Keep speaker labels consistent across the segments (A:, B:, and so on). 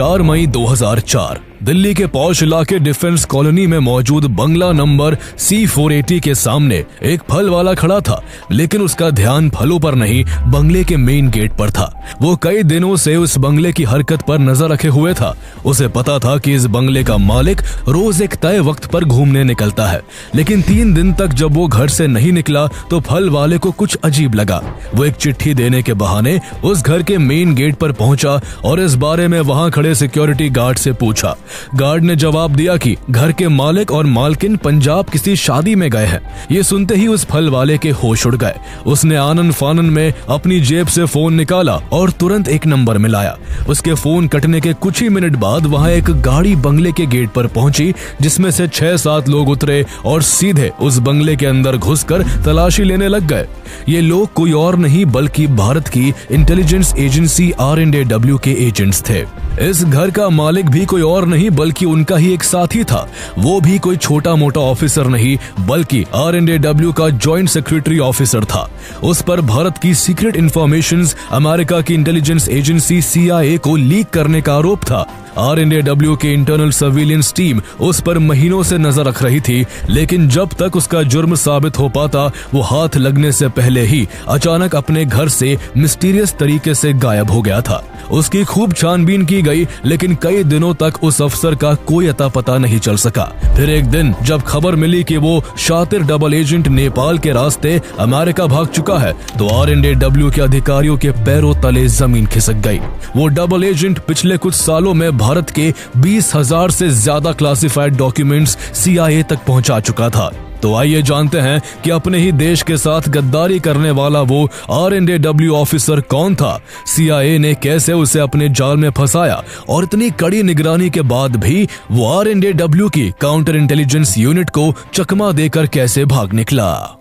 A: 4 मई 2004 दिल्ली के पॉश इलाके defence colony में मौजूद बंगला नंबर C480 के सामने एक फल वाला खड़ा था, लेकिन उसका ध्यान फलों पर नहीं बंगले के मेन गेट पर था। वो कई दिनों से उस बंगले की हरकत पर नजर रखे हुए था। उसे पता था कि इस बंगले का मालिक रोज एक तय वक्त पर घूमने निकलता है, लेकिन 3 दिन तक जब वो घर से नहीं निकला तो फल वाले को कुछ अजीब लगा। वो एक चिट्ठी देने के बहाने उस घर के मेन गेट पर पहुंचा और इस बारे में वहां खड़े सिक्योरिटी गार्ड से पूछा। गार्ड ने जवाब दिया कि घर के मालिक और मालकिन पंजाब किसी शादी में गए हैं। ये सुनते ही उस फल वाले के होश उड़ गए। उसने आनन फानन में अपनी जेब से फोन निकाला और तुरंत एक नंबर मिलाया। उसके फोन कटने के कुछ ही मिनट बाद वहां एक गाड़ी बंगले के गेट पर पहुंची, जिसमें से 6-7 लोग उतरे और सीधे उस बंगले के अंदर घुसकर तलाशी लेने लग गए। ये लोग कोई और नहीं बल्कि भारत की इंटेलिजेंस एजेंसी R&AW के एजेंट्स थे। इस घर का मालिक भी कोई और नहीं बल्कि उनका ही एक साथी था। वो भी कोई छोटा मोटा ऑफिसर नहीं बल्कि R&AW का जॉइंट सेक्रेटरी ऑफिसर था। उस पर भारत की सीक्रेट इंफॉर्मेशंस अमेरिका की इंटेलिजेंस एजेंसी CIA को लीक करने का आरोप था। R&AW के इंटरनल सर्विलेंस टीम उस पर महीनों से नजर रख रही थी, लेकिन जब तक उसका जुर्म साबित हो पाता वो हाथ लगने से पहले ही अचानक अपने घर से मिस्टीरियस तरीके से गायब हो गया था। उसकी खूब छानबीन की गई, लेकिन कई दिनों तक उस अफसर का कोई अता पता नहीं चल सका। फिर एक दिन जब खबर मिली कि वो शातिर डबल एजेंट नेपाल के रास्ते अमेरिका भाग चुका है, तो R&AW के अधिकारियों के पैरों तले जमीन खिसक गई। वो डबल एजेंट पिछले कुछ सालों में भारत के 20,000 से ज्यादा क्लासिफाइड डॉक्यूमेंट्स CIA तक पहुंचा चुका था। तो आइए जानते हैं कि अपने ही देश के साथ गद्दारी करने वाला वो R&AW ऑफिसर कौन था, CIA ने कैसे उसे अपने जाल में फंसाया और इतनी कड़ी निगरानी के बाद भी वो R&AW की काउंटर इंटेलिजेंस यूनिट को चकमा देकर कैसे भाग निकला।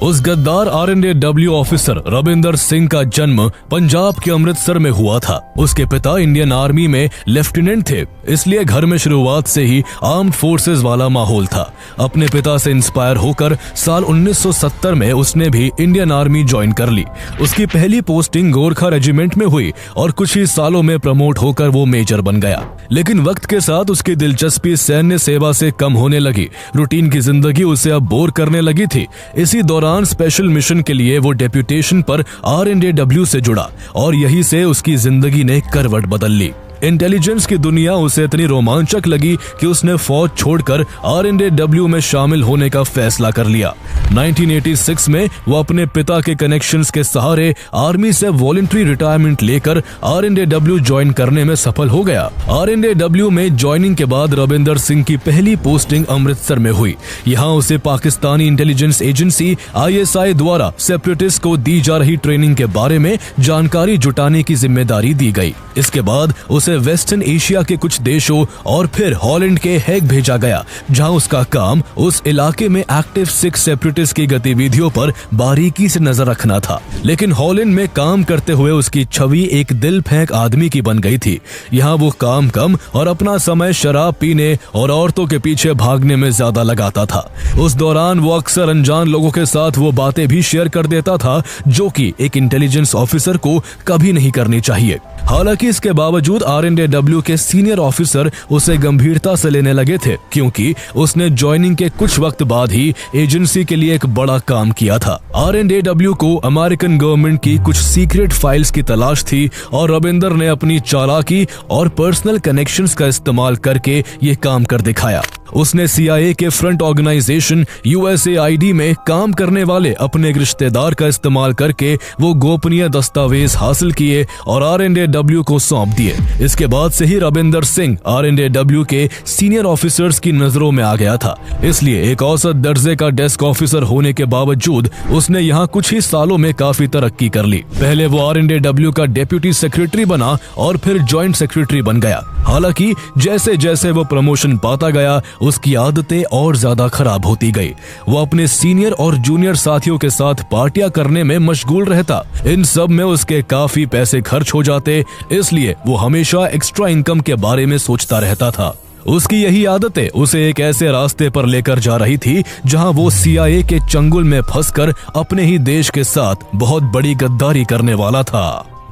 A: उस गद्दार R&AW ऑफिसर रविंदर सिंह का जन्म पंजाब के अमृतसर में हुआ था। उसके पिता इंडियन आर्मी में लेफ्टिनेंट थे, इसलिए घर में शुरुआत से ही आर्म्ड फोर्सेस वाला माहौल था। अपने पिता से इंस्पायर होकर साल 1970 में उसने भी इंडियन आर्मी ज्वाइन कर ली। उसकी पहली पोस्टिंग गोरखा रेजिमेंट में हुई और कुछ ही सालों में प्रमोट होकर वो मेजर बन गया। लेकिन वक्त के साथ उसकी दिलचस्पी सैन्य सेवा से कम होने लगी। रूटीन की जिंदगी उसे अब बोर करने लगी थी। इसी दौरान स्पेशल मिशन के लिए वो डेप्यूटेशन पर R&AW से जुड़ा और यहीं से उसकी जिंदगी ने करवट बदल ली। इंटेलिजेंस की दुनिया उसे इतनी रोमांचक लगी कि उसने फौज छोड़कर R&AW में शामिल होने का फैसला कर लिया। 1986 में वो अपने पिता के कनेक्शंस के सहारे आर्मी से वॉलंटरी रिटायरमेंट लेकर R&AW ज्वाइन करने में सफल हो गया। R&AW में ज्वाइनिंग के बाद रविंदर सिंह की पहली पोस्टिंग अमृतसर में हुई। यहाँ उसे पाकिस्तानी इंटेलिजेंस एजेंसी ISI द्वारा सेपरेटिस्ट को दी जा रही ट्रेनिंग के बारे में जानकारी जुटाने की जिम्मेदारी दी गई। इसके बाद उसे वेस्टर्न एशिया के कुछ देशों और फिर हॉलैंड के हेग भेजा गया, जहां उसका काम उस इलाके में एक्टिव सिख सेपरेटिस्ट की गतिविधियों पर बारीकी से नजर रखना था। लेकिन हॉलैंड में काम करते हुए उसकी छवि एक दिल फेंक आदमी की बन गई थी। यहाँ वो काम कम और अपना समय शराब पीने और औरतों के पीछे भागने में ज्यादा लगाता था। उस दौरान वो अक्सर अनजान लोगों के साथ वो बातें भी शेयर कर देता था जो कि एक इंटेलिजेंस ऑफिसर को कभी नहीं करनी चाहिए। हालांकि इसके बावजूद R&AW के सीनियर ऑफिसर उसे गंभीरता से लेने लगे थे, क्योंकि उसने ज्वाइनिंग के कुछ वक्त बाद ही एजेंसी के लिए एक बड़ा काम किया था। R&AW को अमेरिकन गवर्नमेंट की कुछ सीक्रेट फाइल्स की तलाश थी और रविंदर ने अपनी चालाकी और पर्सनल कनेक्शंस का इस्तेमाल करके ये काम कर दिखाया। उसने CIA के फ्रंट ऑर्गेनाइजेशन USAID में काम करने वाले अपने एक रिश्तेदार का इस्तेमाल करके वो गोपनीय दस्तावेज हासिल किए और R&AW को सौंप दिए। इसके बाद से ही रविंदर सिंह R&AW के सीनियर ऑफिसर्स की नजरों में आ गया था। इसलिए एक औसत दर्जे का डेस्क ऑफिसर होने के बावजूद उसने यहाँ कुछ ही सालों में काफी तरक्की कर ली। पहले वो R&AW का डेप्यूटी सेक्रेटरी बना और फिर ज्वाइंट सेक्रेटरी बन गया। हालांकि जैसे जैसे वो प्रमोशन पाता गया उसकी आदतें और ज्यादा खराब होती गई। वो अपने सीनियर और जूनियर साथियों के साथ पार्टियां करने में मशगूल रहता। इन सब में उसके काफी पैसे खर्च हो जाते, इसलिए वो हमेशा एक्स्ट्रा इनकम के बारे में सोचता रहता था। उसकी यही आदतें उसे एक ऐसे रास्ते पर लेकर जा रही थी जहां वो CIA के चंगुल में फंसकर अपने ही देश के साथ बहुत बड़ी गद्दारी करने वाला था।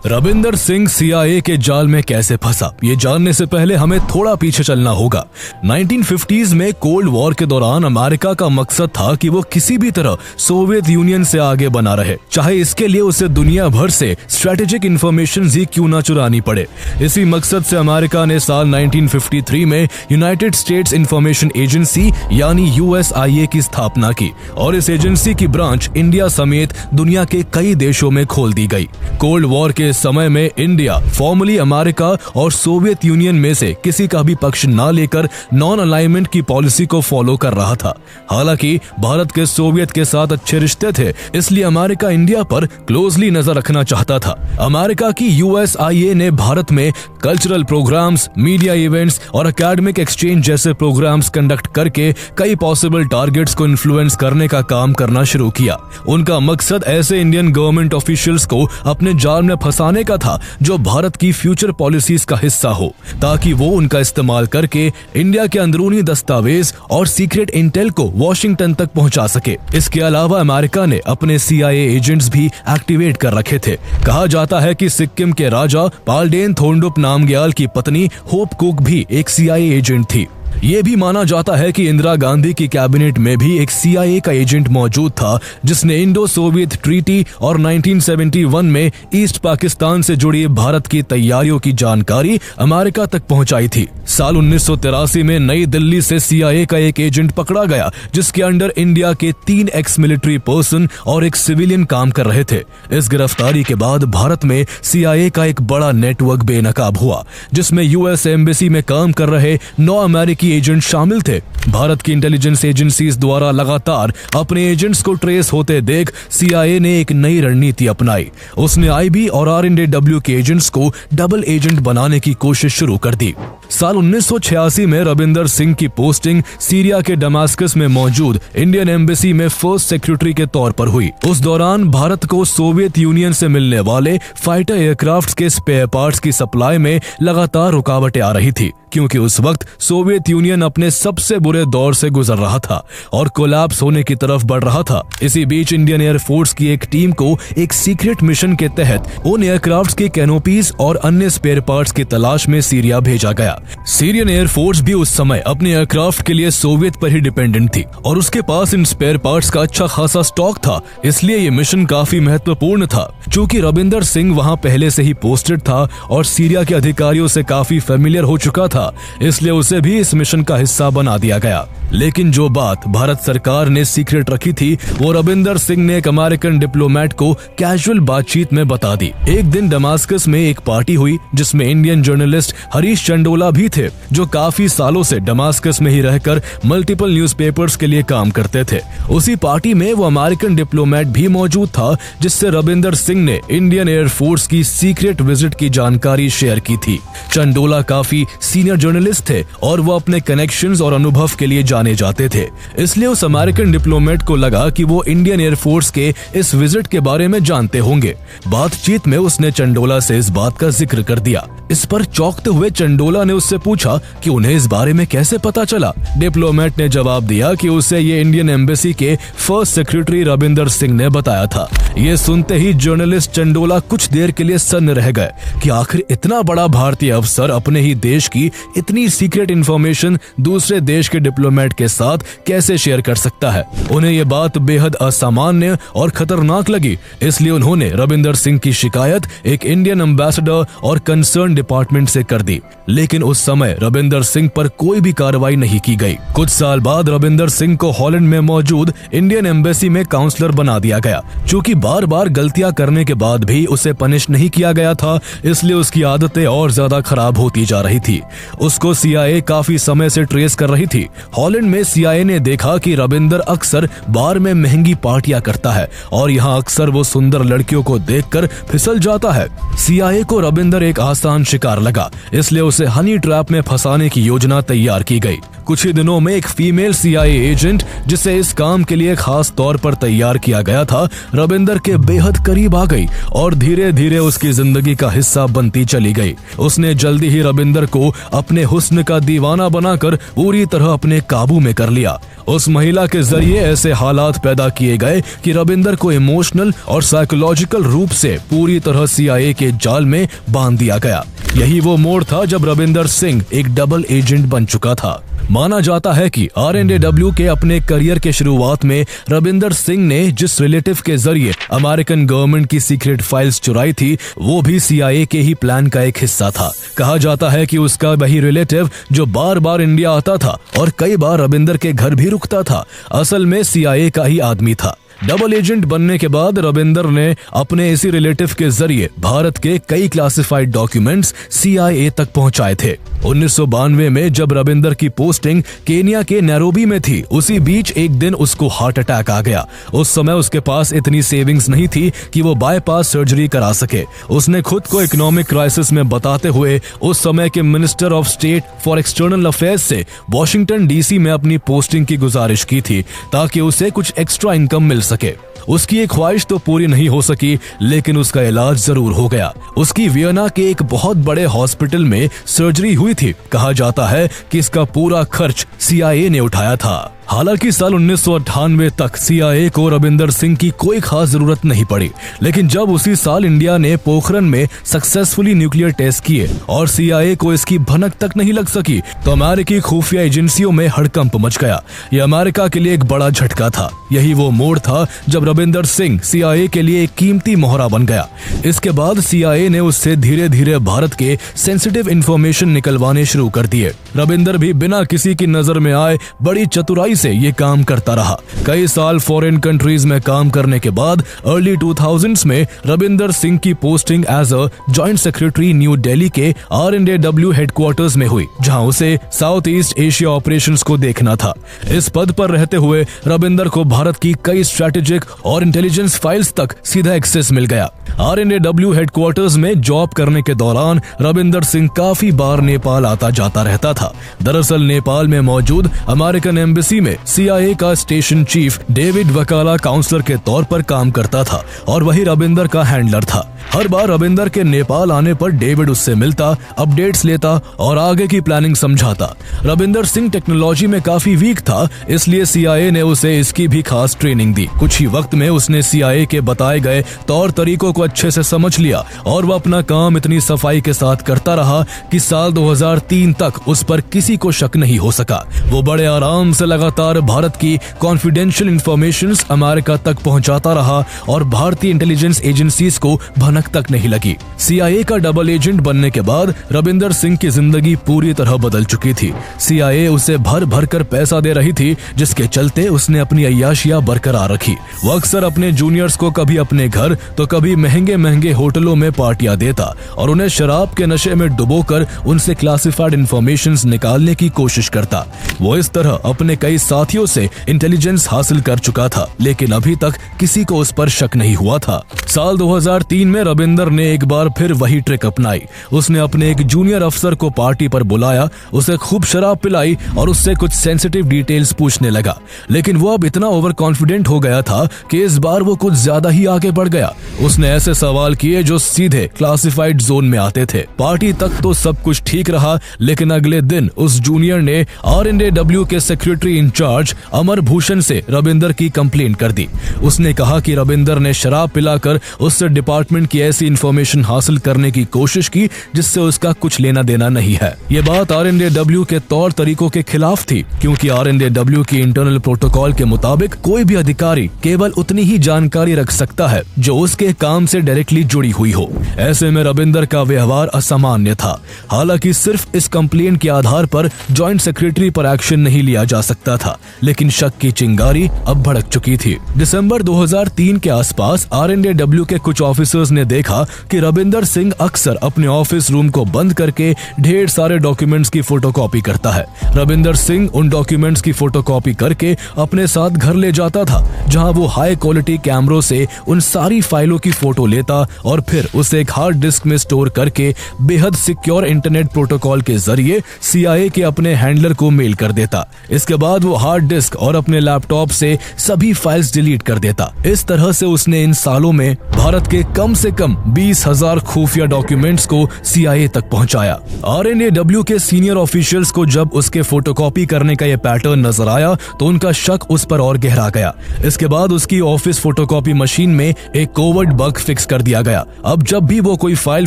A: रविंदर सिंह CIA के जाल में कैसे फंसा, ये जानने से पहले हमें थोड़ा पीछे चलना होगा। 1950s में कोल्ड वॉर के दौरान अमेरिका का मकसद था कि वो किसी भी तरह सोवियत यूनियन से आगे बना रहे, चाहे इसके लिए उसे दुनिया भर से स्ट्रेटेजिक इंफॉर्मेशन ही क्यों ना चुरानी पड़े। इसी मकसद से अमेरिका ने साल 1953 में यूनाइटेड स्टेट्स इंफॉर्मेशन एजेंसी यानी USIA की स्थापना की और इस एजेंसी की ब्रांच इंडिया समेत दुनिया के कई देशों में खोल दी गई। कोल्ड वॉर के समय में इंडिया फॉर्मली अमेरिका और सोवियत यूनियन में से किसी का भी पक्ष ना लेकर नॉन अलाइनमेंट की पॉलिसी को फॉलो कर रहा था। हालांकि भारत के सोवियत के साथ अच्छे रिश्ते थे, इसलिए अमेरिका इंडिया पर क्लोजली नजर रखना चाहता था। अमेरिका की USIA ने भारत में कल्चरल प्रोग्राम्स, मीडिया इवेंट्स और एकेडमिक एक्सचेंज जैसे प्रोग्राम्स कंडक्ट करके कई पॉसिबल टारगेट्स को इन्फ्लुएंस करने का काम करना शुरू किया। उनका मकसद ऐसे इंडियन गवर्नमेंट ऑफिशियल्स को अपने जाल में फंसाने का था जो भारत की फ्यूचर पॉलिसीज का हिस्सा हो, ताकि वो उनका इस्तेमाल करके इंडिया के अंदरूनी दस्तावेज और सीक्रेट इंटेल को वॉशिंगटन तक पहुंचा सके। इसके अलावा अमेरिका ने अपने CIA एजेंट्स भी एक्टिवेट कर रखे थे। कहा जाता है कि सिक्किम के राजा पाल्डेन थोंडुप नामग्याल की पत्नी होप कुक भी एक CIA एजेंट थी। ये भी माना जाता है कि इंदिरा गांधी की कैबिनेट में भी एक CIA का एजेंट मौजूद था जिसने इंडो सोवियत ट्रीटी और 1971 में ईस्ट पाकिस्तान से जुड़ी भारत की तैयारियों की जानकारी अमेरिका तक पहुंचाई थी। साल 1983 में नई दिल्ली से CIA का एक एजेंट पकड़ा गया जिसके अंडर इंडिया के 3 एक्स मिलिट्री पर्सन और एक सिविलियन काम कर रहे थे। इस गिरफ्तारी के बाद भारत में CIA का एक बड़ा नेटवर्क बेनकाब हुआ जिसमें US एम्बेसी में काम कर रहे 9 अमेरिकी एजेंट शामिल थे। भारत की इंटेलिजेंस एजेंसीज द्वारा लगातार अपने एजेंट्स को ट्रेस होते देख CIA ने एक नई रणनीति अपनाई। उसने IB और RNDW के एजेंट्स को डबल एजेंट बनाने की कोशिश शुरू कर दी। साल 1986 में रविंदर सिंह की पोस्टिंग सीरिया के दमास्कस में मौजूद इंडियन एम्बेसी में फर्स्ट सेक्रेटरी के तौर पर हुई। उस दौरान भारत को सोवियत यूनियन से मिलने वाले फाइटर एयरक्राफ्ट के स्पेयर पार्ट्स की सप्लाई में लगातार रुकावटें आ रही थी, क्योंकि उस वक्त सोवियत यूनियन अपने सबसे बुरे दौर से गुजर रहा था और कोलैप्स होने की तरफ बढ़ रहा था। इसी बीच इंडियन एयरफोर्स की एक टीम को एक सीक्रेट मिशन के तहत उन एयरक्राफ्ट के कैनोपीज और अन्य स्पेयर पार्ट्स की तलाश में सीरिया भेजा गया। सीरियन एयरफोर्स भी उस समय अपने एयरक्राफ्ट के लिए सोवियत पर ही डिपेंडेंट थी और उसके पास इन स्पेयर पार्ट्स का अच्छा खासा स्टॉक था, इसलिए ये मिशन काफी महत्वपूर्ण था। चूंकि रविंदर सिंह वहां पहले से ही पोस्टेड था और सीरिया के अधिकारियों से काफी फेमिलियर हो चुका था, इसलिए उसे भी इस मिशन का हिस्सा बना दिया गया। लेकिन जो बात भारत सरकार ने सीक्रेट रखी थी वो रविंदर सिंह ने एक अमेरिकन डिप्लोमेट को कैजुअल बातचीत में बता दी। एक दिन दमास्कस में एक पार्टी हुई जिसमें इंडियन जर्नलिस्ट हरीश चंडोला भी थे, जो काफी सालों से दमास्कस में ही रहकर मल्टीपल न्यूज़पेपर्स के लिए काम करते थे। उसी पार्टी में वो अमेरिकन डिप्लोमेट भी मौजूद था जिससे रविंदर सिंह ने इंडियन एयरफोर्स की सीक्रेट विजिट की जानकारी शेयर की थी। चंडोला काफी सीनियर जर्नलिस्ट थे और वो अपने कनेक्शंस और अनुभव के लिए जाने जाते थे, इसलिए उस अमेरिकन डिप्लोमेट को लगा कि वो इंडियन एयरफोर्स के इस विजिट के बारे में जानते होंगे। बातचीत में उसने चंडोला से इस बात का जिक्र कर दिया। इस पर चौंकते हुए चंडोला ने उससे पूछा कि उन्हें इस बारे में कैसे पता चला। डिप्लोमेट ने जवाब दिया कि उसे ये इंडियन एम्बेसी के फर्स्ट सेक्रेटरी रविंदर सिंह ने बताया था। ये सुनते ही जर्नलिस्ट चंडोला कुछ देर के लिए सन्न रह गए कि आखिर इतना बड़ा भारतीय अफसर अपने ही देश की इतनी सीक्रेट इंफॉर्मेशन दूसरे देश के डिप्लोमेट के साथ कैसे शेयर कर सकता है। उन्हें ये बात बेहद असामान्य और खतरनाक लगी, इसलिए उन्होंने रविंदर सिंह की शिकायत एक इंडियन एम्बेसडर और कंसर्न डिपार्टमेंट से कर दी। लेकिन उस समय रविंदर सिंह पर कोई भी कार्रवाई नहीं की गई। कुछ साल बाद रविंदर सिंह को हॉलैंड में मौजूद इंडियन एम्बेसी में काउंसलर बना दिया गया। चूंकि बार बार गलतियां करने के बाद भी उसे पनिश नहीं किया गया था, इसलिए उसकी आदतें और ज्यादा खराब होती जा रही थी। उसको CIA काफी समय से ट्रेस कर रही थी। हॉलैंड में CIA ने देखा कि रविंदर अक्सर बार में महंगी पार्टियां करता है और यहाँ अक्सर वो सुंदर लड़कियों को देखकर फिसल जाता है। CIA को रविंदर एक आसान शिकार लगा, इसलिए उसे हनी ट्रैप में फंसाने की योजना तैयार की गई। कुछ ही दिनों में एक फीमेल CIA एजेंट, जिसे इस काम के लिए खास तौर पर तैयार किया गया था, रविंदर के बेहद करीब आ गई और धीरे धीरे उसकी जिंदगी का हिस्सा बनती चली गई। उसने जल्दी ही रविंदर को अपने हुस्न का दीवाना बनाकर पूरी तरह अपने काबू में कर लिया। उस महिला के जरिए ऐसे हालात पैदा किए गए कि रविंदर को इमोशनल और साइकोलॉजिकल रूप से पूरी तरह CIA के जाल में बांध दिया गया। यही वो मोड़ था जब रविंदर सिंह एक डबल एजेंट बन चुका था। माना जाता है कि RNAW के अपने करियर के शुरुआत में रविंदर सिंह ने जिस रिलेटिव के जरिए अमेरिकन गवर्नमेंट की सीक्रेट फाइल्स चुराई थी, वो भी CIA के ही प्लान का एक हिस्सा था। कहा जाता है कि उसका वही रिलेटिव जो बार बार इंडिया आता था और कई बार रविंदर के घर भी रुकता था, असल में CIA का ही आदमी था। डबल एजेंट बनने के बाद रविंदर ने अपने इसी रिलेटिव के जरिए भारत के कई क्लासिफाइड डॉक्यूमेंट्स CIA तक पहुंचाए थे। 1992 में जब रविंदर की पोस्टिंग केनिया के नैरोबी में थी, उसी बीच एक दिन उसको हार्ट अटैक आ गया। उस समय उसके पास इतनी सेविंग्स नहीं थी कि वो बाईपास सर्जरी करा सके। उसने खुद को इकोनॉमिक क्राइसिस में बताते हुए उस समय के minister of state for external affairs से वॉशिंगटन DC में अपनी पोस्टिंग की गुजारिश की थी, ताकि उसे कुछ एक्स्ट्रा इनकम मिल सके। उसकी एक ख्वाहिश तो पूरी नहीं हो सकी, लेकिन उसका इलाज जरूर हो गया। उसकी वियना के एक बहुत बड़े हॉस्पिटल में सर्जरी हुई थी। कहा जाता है कि इसका पूरा खर्च CIA ने उठाया था। हालांकि साल 1998 तक CIA को रविंदर सिंह की कोई खास जरूरत नहीं पड़ी, लेकिन जब उसी साल इंडिया ने पोखरण में सक्सेसफुली न्यूक्लियर टेस्ट किए और CIA को इसकी भनक तक नहीं लग सकी, तो अमेरिकी खुफिया एजेंसियों में हड़कंप मच गया। यह अमेरिका के लिए एक बड़ा झटका था। यही वो मोड़ था जब रविंदर सिंह CIA के लिए एक कीमती मोहरा बन गया। इसके बाद CIA ने उससे धीरे धीरे भारत के सेंसिटिव इंफॉर्मेशन निकलवाने शुरू कर दिए। रविंदर भी बिना किसी की नजर में आए बड़ी चतुराई से ये काम करता रहा। कई साल फॉरेन कंट्रीज में काम करने के बाद अर्ली 2000s में रविंदर सिंह की posting as a joint secretary new Delhi के RNAW हेडक्वार्टर्स में हुई, जहां उसे साउथ ईस्ट एशिया ऑपरेशंस को देखना था। इस पद पर रहते हुए रविंदर को भारत की कई स्ट्रेटेजिक और इंटेलिजेंस फाइल्स तक सीधा एक्सेस मिल गया। RNAW हेडक्वार्टर्स में जॉब करने के दौरान रविंदर सिंह काफी बार नेपाल आता जाता रहता था। दरअसल नेपाल में मौजूद अमेरिकन एम्बेसी में CIA का स्टेशन चीफ डेविड वकाला काउंसलर के तौर पर काम करता था और वही रविंदर का हैंडलर था। हर बार रविंदर के नेपाल आने पर डेविड उससे मिलता, अपडेट्स लेता और आगे की प्लानिंग समझाता। रविंदर सिंह टेक्नोलॉजी में काफी वीक था, इसलिए CIA ने उसे इसकी भी खास ट्रेनिंग दी। कुछ ही वक्त में उसने CIA के बताए गए तौर तरीकों को अच्छे से समझ लिया और वह अपना काम इतनी सफाई के साथ करता रहा कि साल 2003 तक उस पर किसी को शक नहीं हो सका। वो बड़े आराम से लगातार भारत की कॉन्फिडेंशियल इंफॉर्मेशंस अमेरिका तक पहुंचाता रहा और भारतीय इंटेलिजेंस एजेंसीज को भनक तक नहीं लगी। CIA का डबल एजेंट बनने के बाद रविंदर सिंह की जिंदगी पूरी तरह बदल चुकी थी। CIA उसे भर भर कर पैसा दे रही थी, जिसके चलते उसने अपनी अय्याशियां बरकरार रखी। वो अक्सर अपने जूनियर्स को कभी अपने घर तो कभी महंगे महंगे होटलों में पार्टियां देता और उन्हें शराब के नशे में डुबोकर उनसे क्लासिफाइड इंफॉर्मेशंस निकालने की कोशिश करता। वो इस तरह अपने कई साथियों से इंटेलिजेंस हासिल कर चुका था, लेकिन अभी तक किसी को उस पर शक नहीं हुआ था। साल 2003 में रविंदर ने एक बार फिर वही ट्रिक अपनाई। उसने अपने एक जूनियर अफसर को पार्टी पर बुलाया, उसे खूब शराब पिलाई और उससे कुछ सेंसिटिव डिटेल्स पूछने लगा। लेकिन वो अब इतना ओवर कॉन्फिडेंट हो गया था कि इस बार वो कुछ ज्यादा ही आगे बढ़ गया। उसने ऐसे सवाल किए जो सीधे क्लासिफाइड जोन में आते थे। पार्टी तक तो सब कुछ ठीक रहा, लेकिन अगले दिन उस जूनियर ने RNAW के सेक्रेटरी इंचार्ज अमर भूषण से रविंदर की कंप्लेंट कर दी। उसने कहा कि रविंदर ने शराब पिलाकर उससे डिपार्टमेंट की ऐसी इंफॉर्मेशन हासिल करने की कोशिश की जिससे उसका कुछ लेना देना नहीं है। ये बात RNAW के तौर तरीकों के खिलाफ थी, क्योंकि RNAW की इंटरनल प्रोटोकॉल के मुताबिक कोई भी अधिकारी केवल उतनी ही जानकारी रख सकता है जो उसके काम से डायरेक्टली जुड़ी हुई हो। ऐसे में रविंदर का व्यवहार असामान्य था। हालांकि सिर्फ इस कंप्लेंट के आधार पर जॉइंट सेक्रेटरी पर एक्शन नहीं लिया जा सकता था। था, लेकिन शक की चिंगारी अब भड़क चुकी थी। दिसंबर 2003 के आसपास आरएनएडब्ल्यू के कुछ ऑफिसर्स ने देखा कि रविंदर सिंह अक्सर अपने ऑफिस रूम को बंद करके ढेर सारे डॉक्यूमेंट्स की फोटोकॉपी करता है। रविंदर सिंह उन डॉक्यूमेंट्स की फोटोकॉपी करके अपने साथ घर ले जाता था, जहां वो हाई क्वालिटी कैमरों से उन सारी फाइलों की फोटो लेता और फिर उसे एक हार्ड डिस्क में स्टोर करके बेहद सिक्योर इंटरनेट प्रोटोकॉल के जरिए CIA के अपने हैंडलर को मेल कर देता। इसके बाद वो हार्ड डिस्क और अपने लैपटॉप से सभी फाइल्स डिलीट कर देता। इस तरह से उसने इन सालों में भारत के कम से कम 20,000 खुफिया डॉक्यूमेंट्स को CIA तक पहुंचाया। RNAW के सीनियर ऑफिशियल्स को जब उसके फोटोकॉपी करने का ये पैटर्न नजर आया तो उनका शक उस पर और गहरा गया। इसके बाद उसकी ऑफिस फोटोकॉपी मशीन में एक कोवर्ट बग फिक्स कर दिया गया। अब जब भी वो कोई फाइल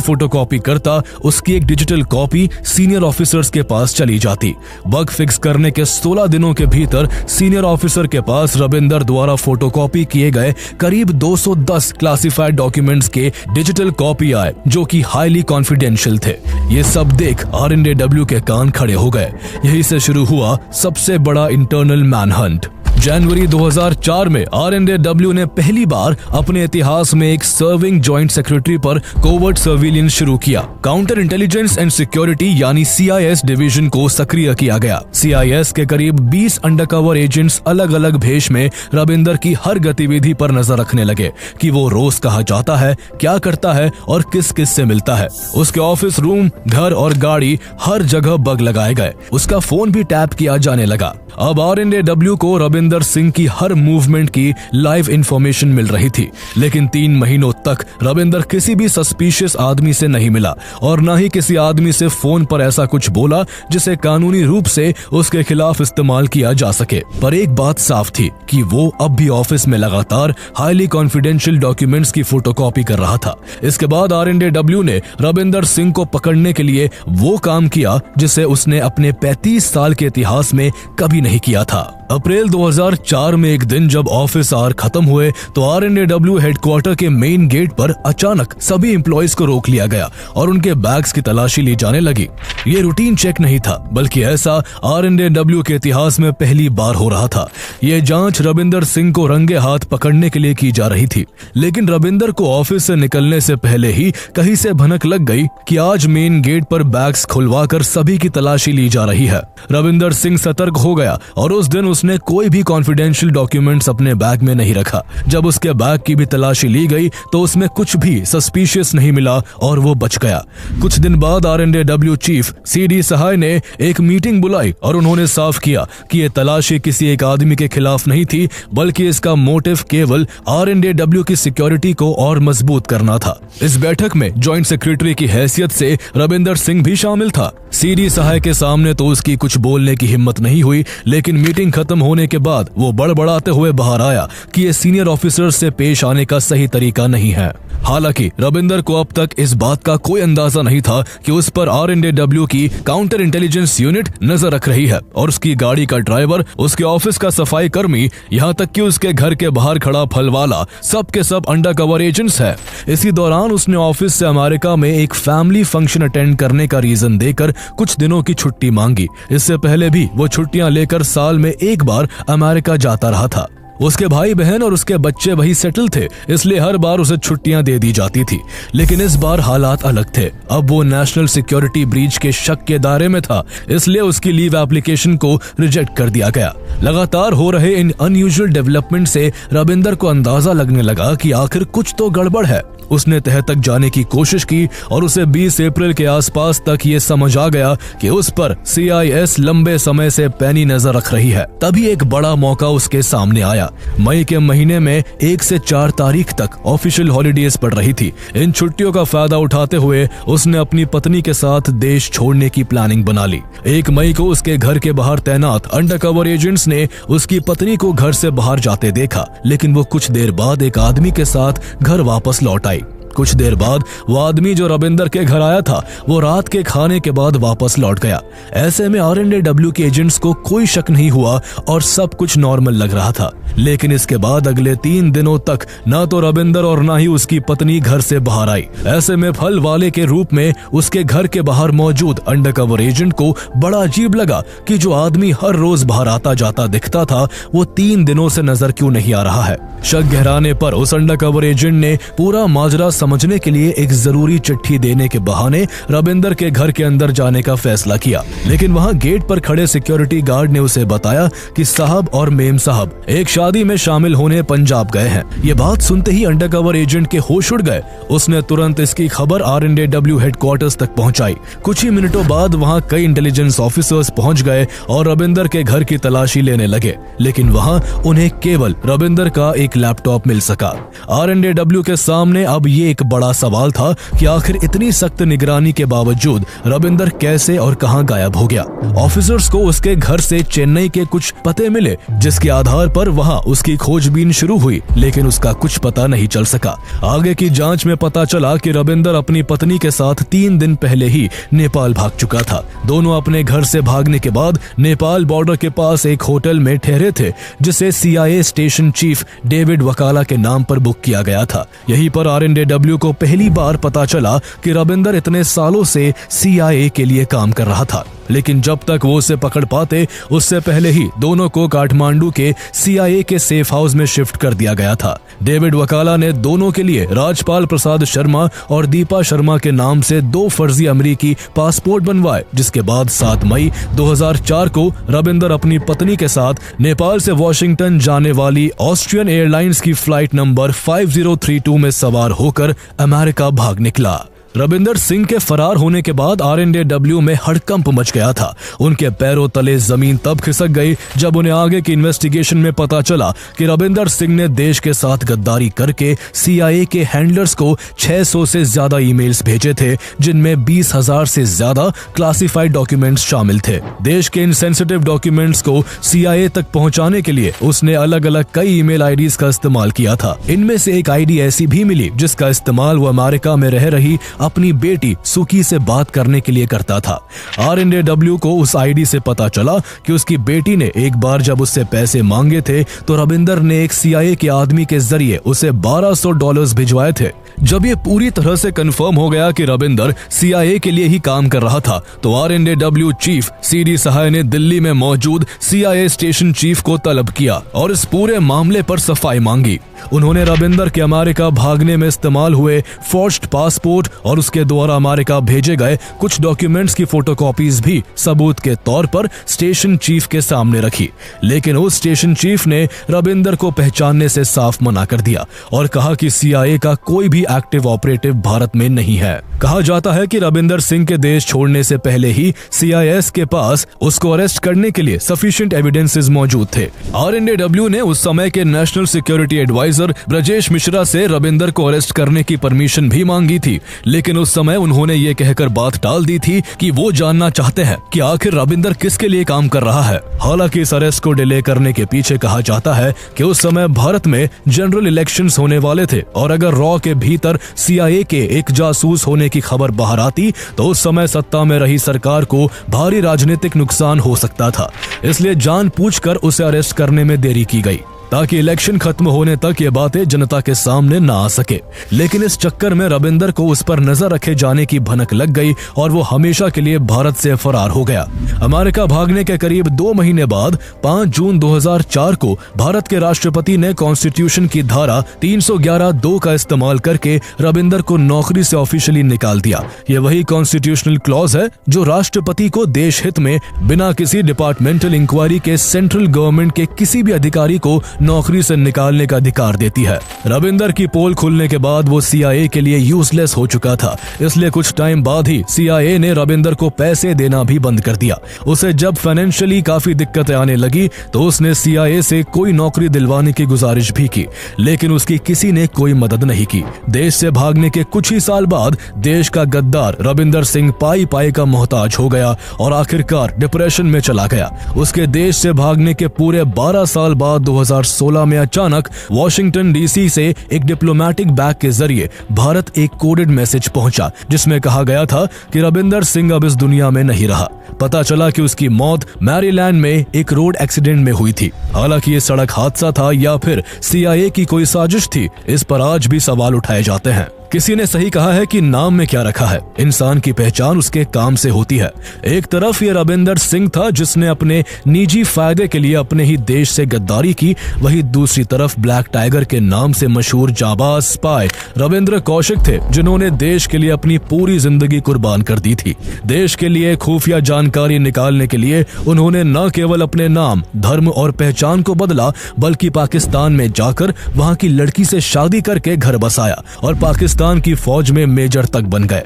A: फोटोकॉपी करता, उसकी एक डिजिटल कॉपी सीनियर ऑफिसर्स के पास चली जाती। बग फिक्स करने के 16 दिनों के भीतर सीनियर ऑफिसर के पास रविंदर द्वारा फोटोकॉपी किए गए करीब 210 क्लासिफाइड डॉक्यूमेंट्स के डिजिटल कॉपी आए, जो कि हाईली कॉन्फिडेंशियल थे। ये सब देख RNAW के कान खड़े हो गए। यही से शुरू हुआ सबसे बड़ा इंटरनल मैनहंट। जनवरी 2004 में RNAW ने पहली बार अपने इतिहास में एक सर्विंग जॉइंट सेक्रेटरी पर कोवर्ट सर्विलेंस शुरू किया। काउंटर इंटेलिजेंस एंड सिक्योरिटी यानी CIS डिवीजन को सक्रिय किया गया। CIS के करीब 20 अंडरकवर एजेंट्स अलग अलग भेष में रविंदर की हर गतिविधि पर नजर रखने लगे कि वो रोज कहाँ जाता है, क्या करता है और किस किस से मिलता है। उसके ऑफिस रूम, घर और गाड़ी हर जगह बग लगाए गए। उसका फोन भी टैप किया जाने लगा। अब RNAW को रविंदर सिंह की हर मूवमेंट की लाइव इंफॉर्मेशन मिल रही थी, लेकिन 3 महीनों तक रविंदर किसी भी सस्पिशियस आदमी से नहीं मिला और न ही किसी आदमी से फोन पर ऐसा कुछ बोला जिसे कानूनी रूप से उसके खिलाफ इस्तेमाल किया जा सके। पर एक बात साफ थी कि वो अब भी ऑफिस में लगातार हाईली कॉन्फिडेंशियल डॉक्यूमेंट्स की फोटोकॉपी कर रहा था। इसके बाद RNAW ने रविंदर सिंह को पकड़ने के लिए वो काम किया जिसे उसने अपने 35 साल के इतिहास में कभी नहीं किया था। अप्रैल 2004 में एक दिन जब ऑफिस आवर खत्म हुए तो RNAW हेडक्वार्टर के मेन गेट पर अचानक सभी एम्प्लॉइज को रोक लिया गया और उनके बैग्स की तलाशी ली जाने लगी। ये रूटीन चेक नहीं था, बल्कि ऐसा RNAW के इतिहास में पहली बार हो रहा था। ये जांच रविंदर सिंह को रंगे हाथ पकड़ने के लिए की जा रही थी, लेकिन रविंदर को ऑफिस से निकलने से पहले ही कहीं से भनक लग गई कि आज मेन गेट पर बैग्स खुलवाकर सभी की तलाशी ली जा रही है। रविंदर सिंह सतर्क हो गया और उस दिन उसने कोई भी कॉन्फिडेंशियल डॉक्यूमेंट्स अपने बैग में नहीं रखा। जब उसके बैग की भी तलाशी ली गई तो उसमें कुछ भी सस्पिशियस नहीं मिला और वो बच गया। कुछ दिन बाद RNAW चीफ CD सहाय ने एक मीटिंग बुलाई और उन्होंने साफ किया कि ये तलाशी किसी एक आदमी के खिलाफ नहीं थी, बल्कि इसका मोटिव केवल RNAW की सिक्योरिटी को और मजबूत करना था। इस बैठक में जॉइंट सेक्रेटरी की हैसियत से रविंदर सिंह भी शामिल था। CD सहाय के सामने तो उसकी कुछ बोलने की हिम्मत नहीं हुई, लेकिन मीटिंग खत्म होने के बाद वो बड़बड़ाते हुए बाहर आया कि ये सीनियर ऑफिसर से पेश आने का सही तरीका नहीं है। हालांकि रविंदर को अब तक इस बात का कोई अंदाजा नहीं था कि उस पर RNAW की काउंटर इंटेलिजेंस यूनिट नजर रख रही है और उसकी गाड़ी का ड्राइवर, उसके ऑफिस का सफाई कर्मी, यहाँ तक कि उसके घर के बाहर खड़ा फल वाला, सब के सब अंडरकवर एजेंट्स है। इसी दौरान उसने ऑफिस से अमेरिका में एक फैमिली फंक्शन अटेंड करने का रीजन देकर कुछ दिनों की छुट्टी मांगी। इससे पहले भी वो छुट्टियां लेकर साल में एक बार अमेरिका जाता रहा था। उसके भाई बहन और उसके बच्चे वही सेटल थे, इसलिए हर बार उसे छुट्टियां दे दी जाती थी। लेकिन इस बार हालात अलग थे। अब वो नेशनल सिक्योरिटी ब्रीच के शक के दायरे में था, इसलिए उसकी लीव एप्लीकेशन को रिजेक्ट कर दिया गया। लगातार हो रहे इन अनयूजुअल डेवलपमेंट से रविंदर को अंदाजा लगने लगा कि आखिर कुछ तो गड़बड़ है। उसने तह तक जाने की कोशिश की और उसे 20 अप्रैल के आसपास तक ये समझ आ गया कि उस पर CIS लंबे समय से पैनी नजर रख रही है। तभी एक बड़ा मौका उसके सामने आया। मई के महीने में 1 से 4 तारीख तक ऑफिशियल हॉलीडेज पड़ रही थी। इन छुट्टियों का फायदा उठाते हुए उसने अपनी पत्नी के साथ देश छोड़ने की प्लानिंग बना ली। 1 मई को उसके घर के बाहर तैनात अंडरकवर एजेंट्स ने उसकी पत्नी को घर से बाहर जाते देखा, लेकिन वो कुछ देर बाद एक आदमी के साथ घर वापस लौट आई। कुछ देर बाद वो आदमी जो रविंदर के घर आया था वो रात के खाने के बाद वापस लौट गया। ऐसे में R&AW के एजेंट्स को कोई शक नहीं हुआ और सब कुछ नॉर्मल लग रहा था। लेकिन इसके बाद अगले 3 दिनों तक ना तो रविंदर और ना ही उसकी पत्नी घर से बाहर आई। ऐसे में फल वाले के रूप में उसके घर के बाहर मौजूद अंडरकवर एजेंट को बड़ा अजीब लगा कि जो आदमी हर रोज बाहर आता जाता दिखता था वो 3 दिनों से नजर क्यों नहीं आ रहा है। शक गहराने पर उस अंडरकवर एजेंट ने पूरा माजरा समझने के लिए एक जरूरी चिट्ठी देने के बहाने रविंदर के घर के अंदर जाने का फैसला किया। लेकिन वहां गेट पर खड़े सिक्योरिटी गार्ड ने उसे बताया कि साहब और मेम साहब एक शादी में शामिल होने पंजाब गए हैं। ये बात सुनते ही अंडरकवर एजेंट के होश उड़ गए। उसने तुरंत इसकी खबर R&AW हेडक्वार्टर्स तक पहुंचाई। कुछ ही मिनटों बाद वहां कई इंटेलिजेंस ऑफिसर्स पहुंच गए और रविंदर के घर की तलाशी लेने लगे। लेकिन वहां उन्हें केवल रविंदर का एक लैपटॉप मिल सका। R&AW के सामने अब ये एक बड़ा सवाल था कि आखिर इतनी सख्त निगरानी के बावजूद रविंदर कैसे और कहां गायब हो गया। ऑफिसर्स को उसके घर से चेन्नई के कुछ पते मिले जिसके आधार पर वहां उसकी खोजबीन शुरू हुई, लेकिन उसका कुछ पता नहीं चल सका। आगे की जांच में पता चला कि रविंदर अपनी पत्नी के साथ 3 दिन पहले ही नेपाल भाग चुका था। दोनों अपने घर से भागने के बाद नेपाल बॉर्डर के पास एक होटल में ठहरे थे जिसे CIA स्टेशन चीफ डेविड वकाला के नाम पर बुक किया गया था। यहीं पर R&AW को पहली बार पता चला कि रविंदर इतने सालों से CIA के लिए काम कर रहा था। लेकिन जब तक वो उसे पकड़ पाते उससे पहले ही दोनों को काठमांडू के CIA के सेफ हाउस में शिफ्ट कर दिया गया था। डेविड वकाला ने दोनों के लिए राजपाल प्रसाद शर्मा और दीपा शर्मा के नाम से 2 फर्जी अमेरिकी पासपोर्ट बनवाए, जिसके बाद 7 मई 2004 को रविंदर अपनी पत्नी के साथ नेपाल से वॉशिंगटन जाने वाली ऑस्ट्रियन एयरलाइंस की फ्लाइट नंबर 5032 में सवार होकर अमेरिका भाग निकला। रविंदर सिंह के फरार होने के बाद R&AW में हड़कंप मच गया था। उनके पैरों तले जमीन तब खिसक गई जब उन्हें आगे की इन्वेस्टिगेशन में पता चला कि रविंदर सिंह ने देश के साथ गद्दारी करके CIA के हैंडलर्स को 600 से ज्यादा ईमेल्स भेजे थे, जिनमें 20,000 से ज्यादा क्लासिफाइड डॉक्यूमेंट्स शामिल थे। देश के इन सेंसिटिव डॉक्यूमेंट्स को CIA तक पहुंचाने के लिए उसने अलग अलग कई ईमेल आईडीज का इस्तेमाल किया था। इनमें से एक आईडी ऐसी भी मिली जिसका इस्तेमाल वो अमेरिका में रह रही अपनी बेटी सुकी से बात करने के लिए करता था। R&AW को उस आईडी से पता चला कि उसकी बेटी ने एक बार जब उससे पैसे मांगे थे तो रविंदर ने एक CIA के आदमी के जरिए उसे $1200 भिजवाए थे। जब ये पूरी तरह से कंफर्म हो गया कि रविंदर CIA के लिए ही काम कर रहा था तो R&AW चीफ CD सहाय ने दिल्ली में मौजूद CIA स्टेशन चीफ को तलब किया और इस पूरे मामले पर सफाई मांगी। उन्होंने रविंदर के अमेरिका भागने में इस्तेमाल हुए फॉर्ज्ड पासपोर्ट और उसके द्वारा अमेरिका भेजे गए कुछ डॉक्यूमेंट्स की फोटोकॉपीज भी सबूत के तौर पर स्टेशन चीफ के सामने रखी। लेकिन उस स्टेशन चीफ ने रविंदर को पहचानने से साफ मना कर दिया और कहा कि CIA का कोई भी एक्टिव ऑपरेटिव भारत में नहीं है। कहा जाता है कि रविंदर सिंह के देश छोड़ने से पहले ही CIS के पास उसको अरेस्ट करने के लिए सफिशिएंट एविडेंसेस मौजूद थे। R&AW ने उस समय के national security adviser Brajesh Mishra से रविंदर को अरेस्ट करने की परमिशन भी मांगी थी, लेकिन उस समय उन्होंने ये कहकर बात टाल दी थी कि वो जानना चाहते हैं कि आखिर रविंदर किसके लिए काम कर रहा है। हालांकि इस अरेस्ट को डिले करने के पीछे कहा जाता है कि उस समय भारत में जनरल इलेक्शंस होने वाले थे और अगर रॉ के भीतर CIA के एक जासूस होने की खबर बाहर आती तो उस समय सत्ता में रही सरकार को भारी राजनीतिक नुकसान हो सकता था। इसलिए जानबूझकर उसे अरेस्ट करने में देरी की गई ताकि इलेक्शन खत्म होने तक ये बातें जनता के सामने न आ सके। लेकिन इस चक्कर में रविंदर को उस पर नजर रखे जाने की भनक लग गई और वो हमेशा के लिए भारत से फरार हो गया। अमेरिका भागने के करीब 2 महीने बाद 5 जून 2004 को भारत के राष्ट्रपति ने कॉन्स्टिट्यूशन की धारा 311(2) का इस्तेमाल करके रविंदर को नौकरी से ऑफिशियली निकाल दिया। ये वही कॉन्स्टिट्यूशनल क्लॉज है जो राष्ट्रपति को देश हित में बिना किसी डिपार्टमेंटल इंक्वायरी के सेंट्रल गवर्नमेंट के किसी भी अधिकारी को नौकरी से निकालने का अधिकार देती है। रविंदर की पोल खुलने के बाद वो CIA के लिए यूजलेस हो चुका था, इसलिए कुछ टाइम बाद ही CIA ने रविंदर को पैसे देना भी बंद कर दिया। उसे जब फाइनेंशियली काफी दिक्कतें आने लगी तो उसने CIA से कोई नौकरी दिलवाने की गुजारिश भी की, लेकिन उसकी किसी ने कोई मदद नहीं की। देश से भागने के कुछ ही साल बाद देश का गद्दार रविंदर सिंह पाई पाई का मोहताज हो गया और आखिरकार डिप्रेशन में चला गया। उसके देश से भागने के पूरे 12 साल बाद 2016 में अचानक वॉशिंगटन डीसी से एक डिप्लोमेटिक बैग के जरिए भारत एक कोडेड मैसेज पहुंचा, जिसमें कहा गया था कि रविंदर सिंह अब इस दुनिया में नहीं रहा। पता चला कि उसकी मौत मैरीलैंड में एक रोड एक्सीडेंट में हुई थी। हालांकि ये सड़क हादसा था या फिर CIA की कोई साजिश थी, इस पर आज भी सवाल उठाए जाते हैं। किसी ने सही कहा है कि नाम में क्या रखा है, इंसान की पहचान उसके काम से होती है। एक तरफ ये रविंदर सिंह था जिसने अपने निजी फायदे के लिए अपने ही देश से गद्दारी की, वहीं दूसरी तरफ ब्लैक टाइगर के नाम से मशहूर जाबाज स्पाई रविंद्र कौशिक थे, जिन्होंने देश के लिए अपनी पूरी जिंदगी कुर्बान कर दी थी। देश के लिए खुफिया जानकारी निकालने के लिए उन्होंने न केवल अपने नाम, धर्म और पहचान को बदला, बल्कि पाकिस्तान में जाकर वहां की लड़की से शादी करके घर बसाया और पाकिस्तान की फौज में मेजर तक बन गए।